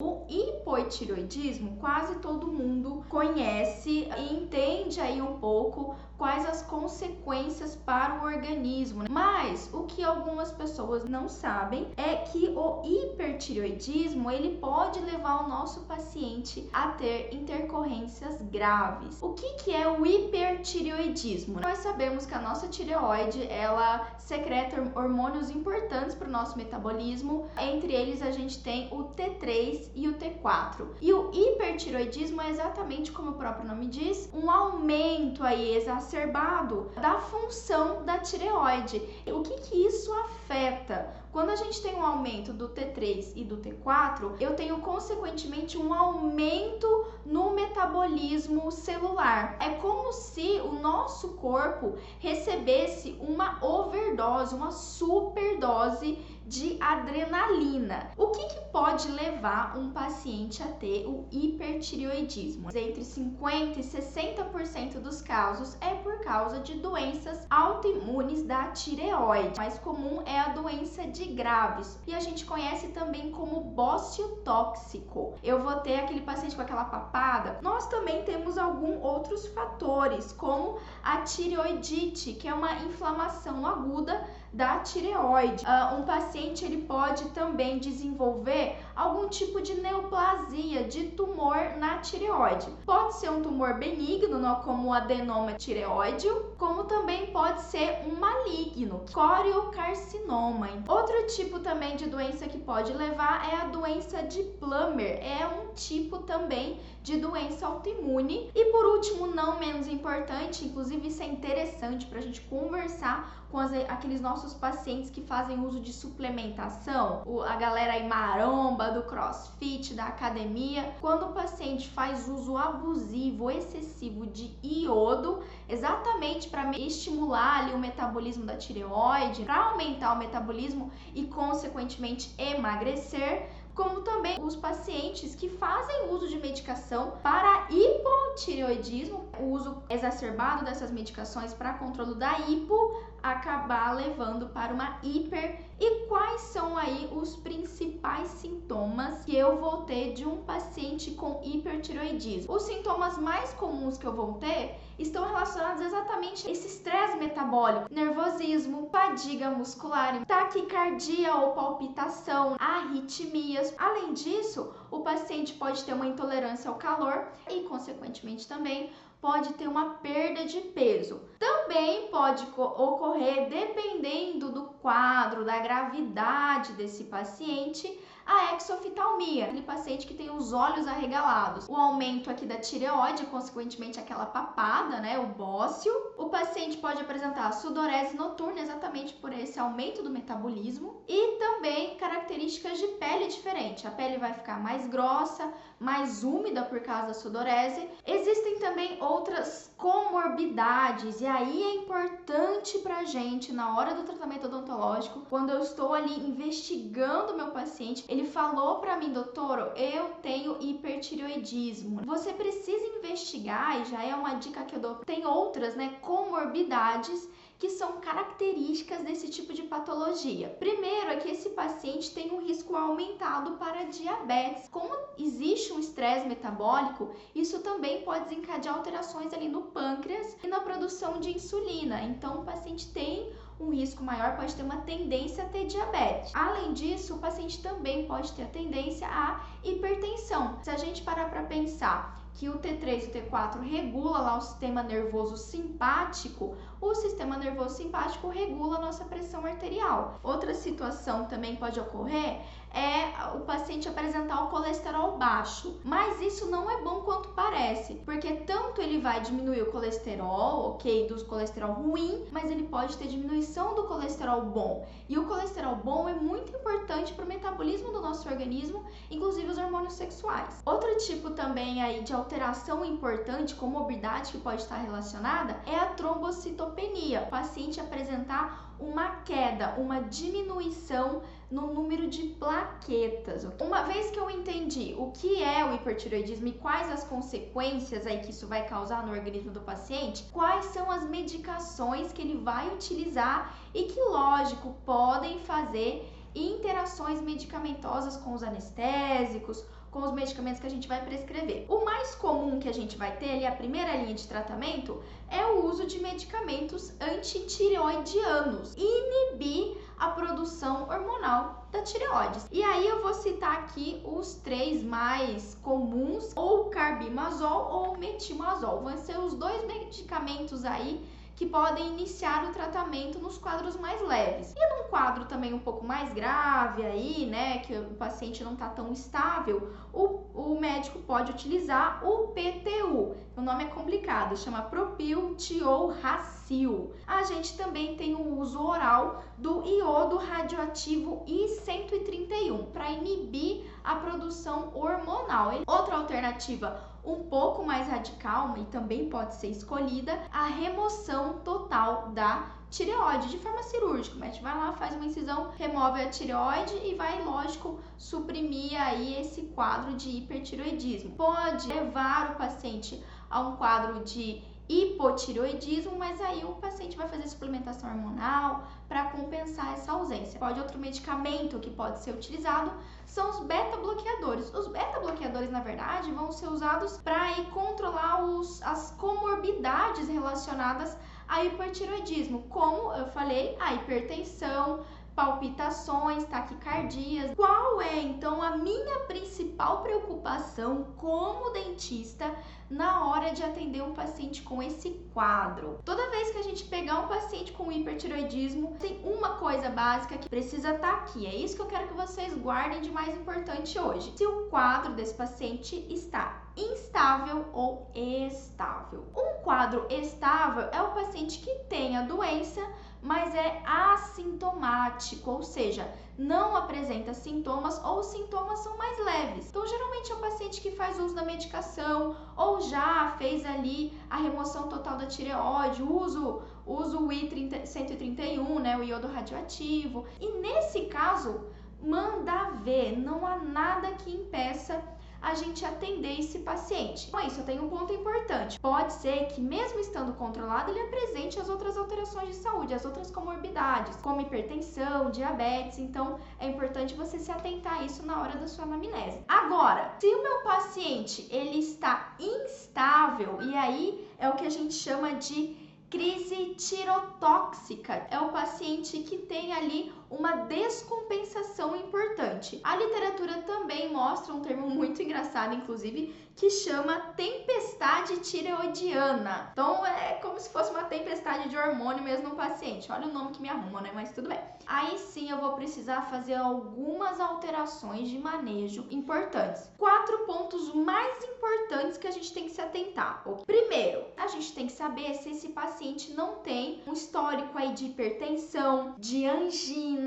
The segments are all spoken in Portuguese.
O hipotireoidismo quase todo mundo conhece e entende aí um pouco quais as consequências para o organismo, né? Mas o que algumas pessoas não sabem é que o hipertireoidismo ele pode levar o nosso paciente a ter intercorrências graves. O que é o hipertireoidismo? Nós sabemos que a nossa tireoide ela secreta hormônios importantes para o nosso metabolismo. Entre eles a gente tem o T3 e o T4. E o hipertireoidismo é exatamente como o próprio nome diz, um aumento aí exacerbado da função da tireoide. O que isso afeta? Quando a gente tem um aumento do T3 e do T4, eu tenho consequentemente um aumento no metabolismo celular. É como se o nosso corpo recebesse uma overdose, uma superdose de adrenalina. O que pode levar um paciente a ter o hipertireoidismo? Entre 50% e 60% dos casos é por causa de doenças autoimunes da tireoide. O mais comum é a doença de Graves e a gente conhece também como bócio tóxico. Eu vou ter aquele paciente com aquela papada. Nós também temos alguns outros fatores, como a tireoidite, que é uma inflamação aguda da tireoide. Um paciente ele pode também desenvolver algum tipo de neoplasia, de tumor na tireoide. Pode ser um tumor benigno, como o adenoma tireoideo, como também pode ser um maligno, coriocarcinoma. Outro tipo também de doença que pode levar é a doença de Plummer, é um tipo também de doença autoimune. E por último, não menos importante, inclusive isso é interessante para a gente conversar com aqueles nossos pacientes que fazem uso de suplementação, a galera aí maromba, do crossfit, da academia. Quando o paciente faz uso abusivo, excessivo de iodo, exatamente para estimular ali o metabolismo da tireoide, para aumentar o metabolismo e consequentemente emagrecer, como também os pacientes que fazem uso de medicação para hipotireoidismo, o uso exacerbado dessas medicações para controle da hipo, acabar levando para uma hiper. E quais são aí os principais sintomas que eu vou ter de um paciente com hipertireoidismo? Os sintomas mais comuns que eu vou ter estão relacionados exatamente a esse estresse metabólico, nervosismo, fadiga muscular, taquicardia ou palpitação, arritmias. Além disso, o paciente pode ter uma intolerância ao calor e, consequentemente, também pode ter uma perda de peso. Também pode ocorrer, dependendo do quadro, da gravidade desse paciente, a exoftalmia, aquele paciente que tem os olhos arregalados, o aumento aqui da tireoide, consequentemente aquela papada, né, o bócio. O paciente pode apresentar sudorese noturna, exatamente por esse aumento do metabolismo, e também características de pele diferente. A pele vai ficar mais grossa, mais úmida por causa da sudorese. Existem também outras comorbidades, e aí é importante pra gente, na hora do tratamento odontológico, quando eu estou ali investigando o meu paciente, ele falou pra mim, doutor, eu tenho hipertireoidismo. Você precisa investigar, e já é uma dica que eu dou. Tem outras, comorbidades que são características desse tipo de patologia. Primeiro é que esse paciente tem um risco aumentado para diabetes. Como existe um estresse metabólico, isso também pode desencadear alterações ali no pâncreas e na produção de insulina. Então, o paciente tem um risco maior, pode ter uma tendência a ter diabetes. Além disso, o paciente também pode ter a tendência à hipertensão. Se a gente parar para pensar que o T3 e o T4 regula lá o sistema nervoso simpático, o sistema nervoso simpático regula a nossa pressão arterial. Outra situação também pode ocorrer é o paciente apresentar o colesterol baixo, mas isso não é bom quanto parece, porque tanto ele vai diminuir o colesterol, do colesterol ruim, mas ele pode ter diminuição do colesterol bom, e o colesterol bom é muito importante para o metabolismo do nosso organismo, inclusive os hormônios sexuais. Outro tipo também aí de alteração importante, comorbidade que pode estar relacionada, é a trombocitopenia, o paciente apresentar uma queda, uma diminuição no número de plaquetas. Uma vez que eu entendi o que é o hipertireoidismo e quais as consequências aí que isso vai causar no organismo do paciente, quais são as medicações que ele vai utilizar e que, lógico, podem fazer interações medicamentosas com os anestésicos, com os medicamentos que a gente vai prescrever. O mais comum que a gente vai ter ali, a primeira linha de tratamento, é o uso de medicamentos antitireoidianos e inibir a produção hormonal da tireoide. E aí eu vou citar aqui os 3 mais comuns, ou carbimazol ou metimazol. Vão ser os 2 medicamentos aí que podem iniciar o tratamento nos quadros mais leves. E num quadro também um pouco mais grave aí, né, que o paciente não está tão estável, o médico pode utilizar o PTU. O nome é complicado, chama propiltioracil. A gente também tem o uso oral do iodo radioativo I-131 para inibir a produção hormonal. Outra alternativa um pouco mais radical, e também pode ser escolhida, a remoção total da tireoide de forma cirúrgica. O médico vai lá, faz uma incisão, remove a tireoide e vai, lógico, suprimir aí esse quadro de hipertireoidismo. Pode levar o paciente a um quadro de hipotireoidismo, mas aí o paciente vai fazer suplementação hormonal para compensar essa ausência. Outro medicamento que pode ser utilizado são os beta-bloqueadores. Os beta-bloqueadores, na verdade, vão ser usados para controlar as comorbidades relacionadas a hipertireoidismo, como eu falei, a hipertensão, palpitações, taquicardias. Qual é, então, a minha principal preocupação como dentista na hora de atender um paciente com esse quadro? Toda vez que a gente pegar um paciente com hipertireoidismo, tem uma coisa básica que precisa estar aqui. É isso que eu quero que vocês guardem de mais importante hoje. Se o quadro desse paciente está instável ou estável. Um quadro estável é o paciente que tem a doença, mas é assintomático, ou seja, não apresenta sintomas ou os sintomas são mais leves. Então, geralmente é o paciente que faz uso da medicação ou já fez ali a remoção total da tireoide, uso o I-131, né, o iodo radioativo. E nesse caso, manda ver, não há nada que impeça a gente atender esse paciente. Com isso, eu tenho um ponto importante. Pode ser que, mesmo estando controlado, ele apresente as outras alterações de saúde, as outras comorbidades, como hipertensão, diabetes. Então, é importante você se atentar a isso na hora da sua anamnese. Agora, se o meu paciente ele está instável, e aí é o que a gente chama de crise tirotóxica, é o paciente que tem ali uma descompensação importante. A literatura também mostra um termo muito engraçado, inclusive, que chama tempestade tireoidiana. Então é como se fosse uma tempestade de hormônio mesmo no paciente. Olha o nome que me arruma, né? Mas tudo bem. Aí sim eu vou precisar fazer algumas alterações de manejo importantes. 4 pontos mais importantes que a gente tem que se atentar. Primeiro, a gente tem que saber se esse paciente não tem um histórico aí de hipertensão, de angina,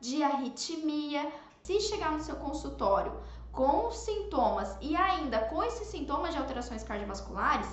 de arritmia. Se chegar no seu consultório com sintomas e ainda com esses sintomas de alterações cardiovasculares,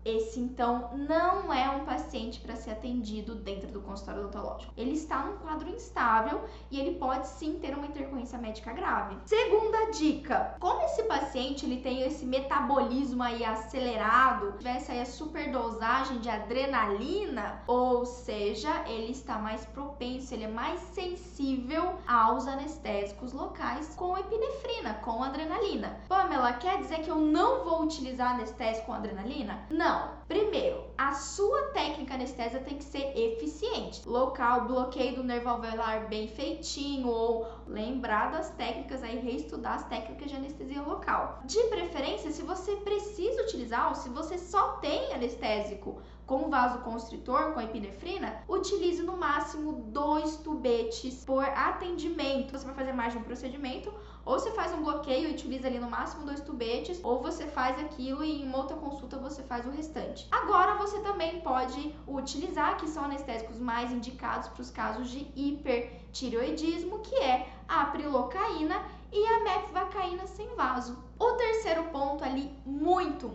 esse então não é um paciente para ser atendido dentro do consultório odontológico. Ele está num quadro instável e ele pode sim ter uma intercorrência médica grave. Segunda dica, como esse paciente ele tem esse metabolismo aí acelerado, tivesse aí a superdosagem de adrenalina, ou seja, ele está mais propenso, ele é mais sensível aos anestésicos locais com epinefrina, com adrenalina. Pamela, quer dizer que eu não vou utilizar anestésico com adrenalina? Não. Primeiro, a sua técnica anestésia tem que ser eficiente. Local, bloqueio do nervo alveolar bem feitinho, ou lembrar das técnicas aí, reestudar as técnicas de anestesia local. De preferência, se você precisa utilizar ou se você só tem anestésico com vasoconstritor, com epinefrina, utilize no máximo 2 tubetes por atendimento. Você vai fazer mais de um procedimento, ou você faz um bloqueio e utiliza ali no máximo 2 tubetes, ou você faz aquilo e em uma outra consulta você faz o restante. Agora você também pode utilizar, que são anestésicos mais indicados para os casos de hipertireoidismo, que é a prilocaína e a mefvacaína sem vaso. O terceiro ponto ali, muito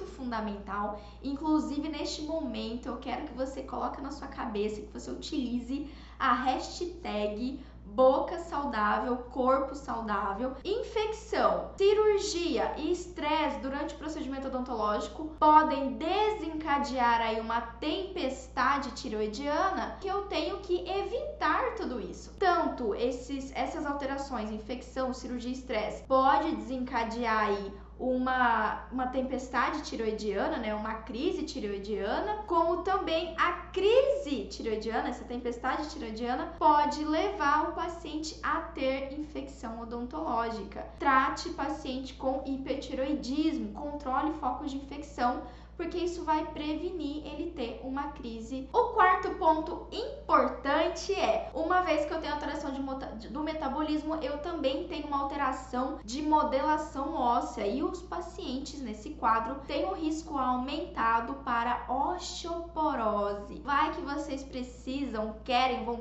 fundamental, inclusive neste momento eu quero que você coloque na sua cabeça, que você utilize a hashtag boca saudável, corpo saudável. Infecção, cirurgia e estresse durante o procedimento odontológico podem desencadear aí uma tempestade tireoidiana que eu tenho que evitar tudo isso. Tanto essas alterações, infecção, cirurgia e estresse, pode desencadear aí uma tempestade tireoidiana, né, uma crise tireoidiana, como também a crise tireoidiana, essa tempestade tireoidiana, pode levar o paciente a ter infecção odontológica. Trate paciente com hipertireoidismo, controle focos de infecção, porque isso vai prevenir ele ter uma crise. O quarto ponto importante é, uma vez que eu tenho alteração do metabolismo, eu também tenho uma alteração de modelação óssea e os pacientes nesse quadro têm um risco aumentado para osteoporose. Vai que vocês vão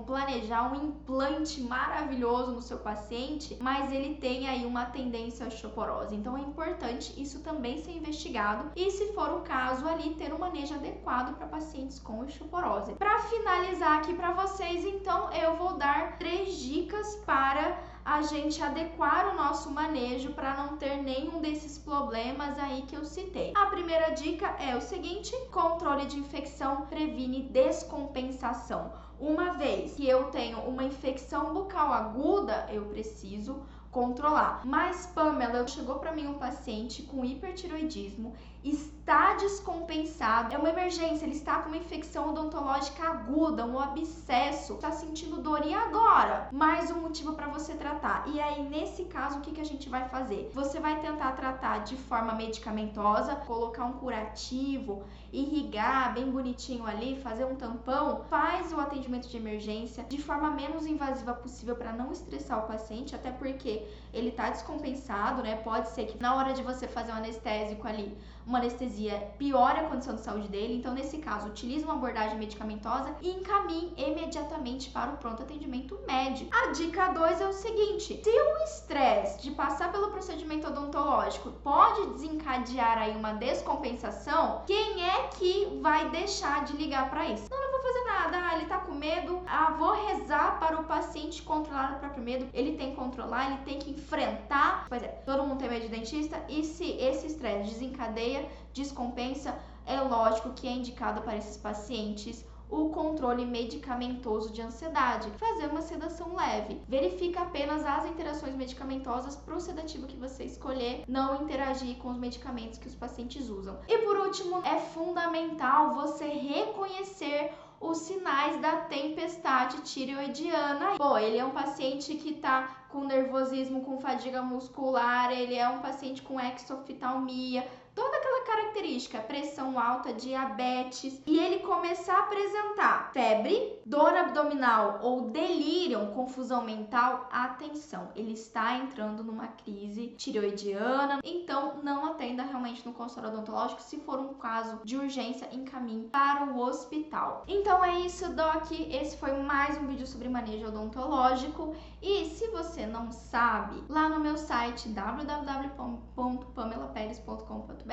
planejar um implante maravilhoso no seu paciente, mas ele tem aí uma tendência à osteoporose. Então é importante isso também ser investigado e, se for o caso, ali ter um manejo adequado para pacientes com osteoporose. Para finalizar aqui para vocês, então, eu vou dar 3 dicas para a gente adequar o nosso manejo para não ter nenhum desses problemas aí que eu citei. A primeira dica é o seguinte: controle de infecção previne descompensação. Uma vez que eu tenho uma infecção bucal aguda, eu preciso controlar. Mas, Pamela, chegou para mim um paciente com hipertireoidismo, está descompensado, é uma emergência, ele está com uma infecção odontológica aguda, um abscesso, está sentindo dor, e agora? Mais um motivo para você tratar. E aí, nesse caso, o que a gente vai fazer? Você vai tentar tratar de forma medicamentosa, colocar um curativo, irrigar bem bonitinho ali, fazer um tampão, faz o atendimento de emergência de forma menos invasiva possível para não estressar o paciente, até porque ele tá descompensado, né? Pode ser que na hora de você fazer um anestésico ali, uma anestesia piore a condição de saúde dele. Então, nesse caso, utilize uma abordagem medicamentosa e encaminhe imediatamente para o pronto atendimento médico. A dica 2 é o seguinte: se o estresse de passar pelo procedimento odontológico pode desencadear aí uma descompensação, quem é que vai deixar de ligar para isso? Não vou fazer nada, ele tá com medo, vou rezar para o paciente controlar o próprio medo. Ele tem que controlar, ele tem que enfrentar. Pois é, todo mundo tem medo de dentista, e se esse estresse desencadeia, descompensa, é lógico que é indicado para esses pacientes o controle medicamentoso de ansiedade, fazer uma sedação leve. Verifica apenas as interações medicamentosas para o sedativo que você escolher, não interagir com os medicamentos que os pacientes usam. E por último, é fundamental você reconhecer os sinais da tempestade tireoidiana. Pô, ele é um paciente que tá com nervosismo, com fadiga muscular, ele é um paciente com exoftalmia, toda aquela característica, pressão alta, diabetes, e ele começar a apresentar febre, dor abdominal ou delírio, confusão mental, atenção, ele está entrando numa crise tireoidiana. Então não atenda realmente no consultório odontológico. Se for um caso de urgência, encaminhe para o hospital. Então é isso, Doc. Esse foi mais um vídeo sobre manejo odontológico. E se você não sabe, lá no meu site www.pamelaperes.com.br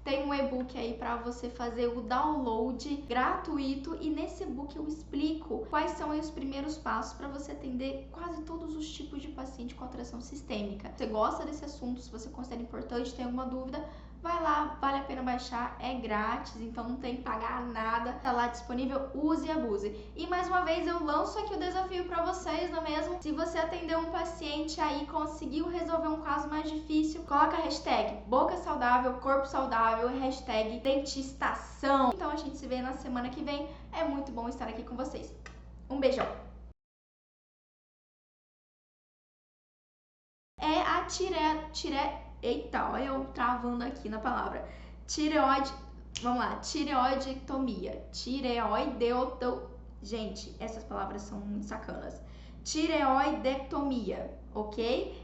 tem um e-book aí para você fazer o download gratuito, e nesse e-book eu explico quais são aí os primeiros passos para você atender quase todos os tipos de paciente com alteração sistêmica. Você gosta desse assunto, se você considera importante, tem alguma dúvida, vai lá, vale a pena baixar, é grátis, então não tem que pagar nada, tá lá disponível, use e abuse. E mais uma vez eu lanço aqui o desafio para vocês, não é mesmo? Se você atendeu um paciente aí, conseguiu resolver um caso mais difícil, coloca a hashtag boca saudável, corpo saudável, hashtag dentistação. Então a gente se vê na semana que vem, é muito bom estar aqui com vocês. Um beijão! É a Eita, olha eu travando aqui na palavra. Vamos lá, tireoidectomia. Gente, essas palavras são muito sacanas. Tireoidectomia, ok?